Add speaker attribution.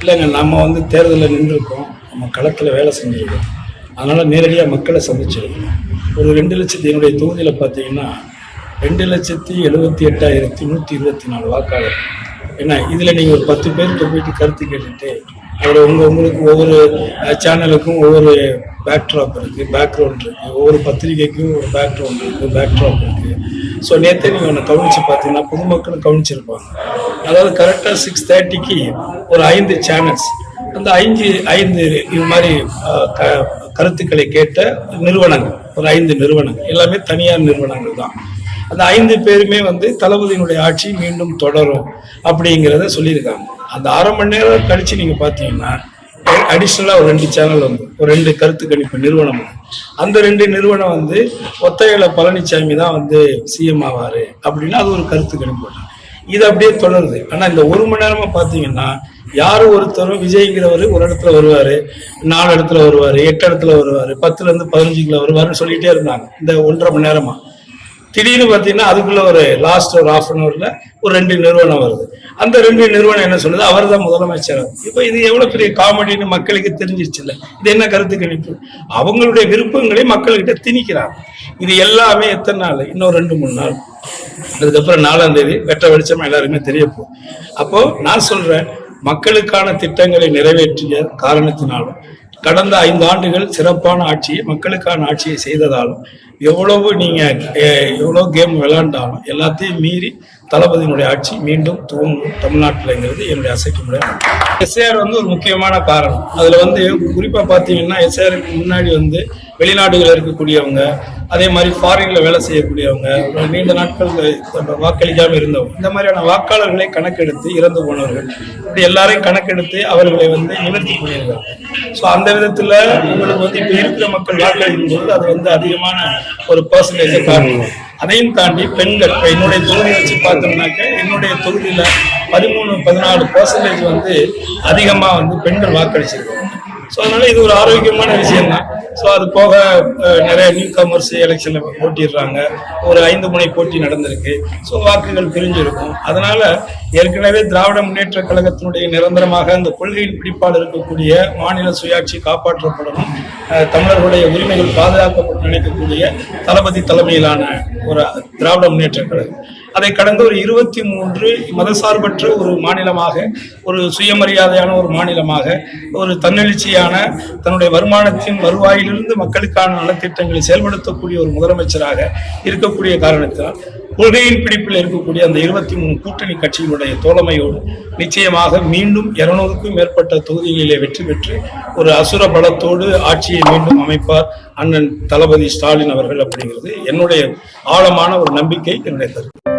Speaker 1: இல்லைங்க, நம்ம வந்து தேர்தலில் நின்றுருக்கோம், நம்ம களத்தில் வேலை செஞ்சுருக்கோம், அதனால் நேரடியாக மக்களை சந்திச்சிருக்கோம். ஒரு 2 லட்சத்து என்னுடைய தொகுதியில் பார்த்தீங்கன்னா 2,78,124 வாக்காளர். ஏன்னா இதில் நீங்கள் ஒரு 10 பேர்கிட்ட போயிட்டு கருத்து கேட்டுட்டு அதில் உங்களுக்கு ஒவ்வொரு சேனலுக்கும் ஒவ்வொரு பேக்ட்ராப் இருக்குது, பேக்ரவுண்ட் இருக்குது, ஒவ்வொரு பத்திரிகைக்கும் ஒரு பேக்ரவுண்ட் இருக்குது, பேக்ட்ராப் இருக்குது. ஸோ நேற்றே நீங்கள் ஒன்று கவனித்து பார்த்தீங்கன்னா பொதுமக்களும் கவனிச்சிருப்பாங்க. அதாவது கரெக்டாக 6:30க்கு ஒரு 5 சேனல்ஸ், அந்த 5 இது மாதிரி கருத்துக்களை கேட்ட நிறுவனங்கள், ஒரு 5 நிறுவனங்கள், எல்லாமே தனியார் நிறுவனங்கள் தான். அந்த 5 பேருமே வந்து தளபதியினுடைய ஆட்சி மீண்டும் தொடரும் அப்படிங்கிறத சொல்லியிருக்காங்க. அந்த 1/2 மணி நேரம் கழிச்சு நீங்க பார்த்தீங்கன்னா அடிஷ்னலா ஒரு 2 சேனல் வந்து ஒரு 2 கருத்து கணிப்பு நிறுவனம், அந்த 2 நிறுவனம் வந்து ஒத்தையில பழனிசாமி தான் வந்து சிஎம் ஆவாரு அப்படின்னு அது ஒரு கருத்து கணிப்பு. இது அப்படியே தொடருது. ஆனா இந்த 1 மணி நேரமா பாத்தீங்கன்னா யாரும் ஒருத்தரும் விஜய்ங்கிறவரு ஒரு இடத்துல வருவாரு, 4 இடத்துல வருவாரு, 8 இடத்துல வருவாரு, 10ல இருந்து 15க்குள்ள வருவாருன்னு சொல்லிட்டே இருந்தாங்க இந்த 1.5 மணி நேரமா. திடீர்னு பார்த்தீங்கன்னா அதுக்குள்ள ஒரு லாஸ்ட் ஒரு 1/2 அன் ஹவர்ல ஒரு 2 நிறுவனம் வருது. அந்த 2 நிறுவனம் என்ன சொல்லுது, அவர் தான் முதலமைச்சர். இப்போ இது எவ்வளவு பெரிய காமெடின்னு மக்களுக்கு தெரிஞ்சிருச்சு இல்லை? இது என்ன கருத்து கணிப்பு? அவங்களுடைய விருப்பங்களை மக்கள்கிட்ட திணிக்கிறாங்க. இது எல்லாமே எத்தனை நாள்? இன்னும் 2-3 நாள். அதுக்கப்புறம் 4ஆம் தேதி வெட்ட வெளிச்சமா எல்லாருமே தெரிய போகும். அப்போ நான் சொல்றேன், மக்களுக்கான திட்டங்களை நிறைவேற்றிய காரணத்தினாலும் கடந்த 5 ஆண்டுகள் சிறப்பான ஆட்சியை, மக்களுக்கான ஆட்சியை செய்ததாலும் எவ்வளவு கேம் விளையாண்டாலும் எல்லாத்தையும் மீறி தளபதியினுடைய ஆட்சி மீண்டும் துவங்கும் தமிழ்நாட்டில்ங்கிறது என்னுடைய அசைக்க முடியாது. எஸ்ஐஆர் வந்து ஒரு முக்கியமான காரணம். அதுல வந்து குறிப்பா பாத்தீங்கன்னா எஸ்ஐஆருக்கு முன்னாடி வந்து வெளிநாடுகளில் இருக்கக்கூடியவங்க, அதே மாதிரி ஃபாரின்ல வேலை செய்யக்கூடியவங்க, நீண்ட நாட்கள் வாக்களிக்காமல் இருந்தவங்க, இந்த மாதிரியான வாக்காளர்களை கணக்கெடுத்து இறந்து போனவர்கள் இப்படி எல்லாரையும் கணக்கெடுத்து அவர்களை வந்து நிவர்த்தி பண்ணியிருக்காங்க. ஸோ அந்த விதத்துல உங்களுக்கு வந்து இப்ப இருக்கிற மக்கள் வாக்களிக்கும் போது அது வந்து அதிகமான ஒரு பெர்சன்டேஜை காணும். அதையும் தாண்டி பெண்கள், என்னுடைய தொகுதியை வச்சு பார்த்தோம்னாக்க என்னுடைய தொகுதியில 13-14% வந்து அதிகமா வந்து பெண்கள் வாக்களிச்சிருக்காங்க. ஸோ அதனால இது ஒரு ஆரோக்கியமான விஷயம் தான். ஸோ அது போக நிறைய நியூ கமர்ஸ் எலெக்ஷன்ல போட்டிடுறாங்க, ஒரு 5 முனை போட்டி நடந்திருக்கு. ஸோ வாக்குகள் பிரிஞ்சிருக்கும். அதனால ஏற்கனவே திராவிட முன்னேற்ற கழகத்தினுடைய நிரந்தரமாக அந்த கொள்கையின் பிடிப்பால் இருக்கக்கூடிய மாநில சுயாட்சி காப்பாற்றப்படணும், தமிழர்களுடைய உரிமைகள் பாதுகாக்கப்பட்டு நினைக்கக்கூடிய தளபதி தலைமையிலான ஒரு திராவிட முன்னேற்ற கழகம் அதை கடந்த ஒரு 23 மதசார்பற்ற ஒரு மாநிலமாக, ஒரு சுயமரியாதையான ஒரு மாநிலமாக, ஒரு தன்னெழுச்சியான தன்னுடைய வருமானத்தின் வருவாயிலிருந்து மக்களுக்கான நலத்திட்டங்களை செயல்படுத்தக்கூடிய ஒரு முதலமைச்சராக இருக்கக்கூடிய காரணத்தினால் கொள்கையின் பிடிப்பில் இருக்கக்கூடிய அந்த 23 கூட்டணி கட்சிகளுடைய தோழமையோடு நிச்சயமாக மீண்டும் 200க்கும் மேற்பட்ட தொகுதிகளிலே வெற்றி பெற்று ஒரு அசுர பலத்தோடு ஆட்சியை மீண்டும் அமைப்பார் அண்ணன் தளபதி ஸ்டாலின் அவர்கள் அப்படிங்கிறது என்னுடைய ஆழமான ஒரு நம்பிக்கை, என்னுடைய கருத்து.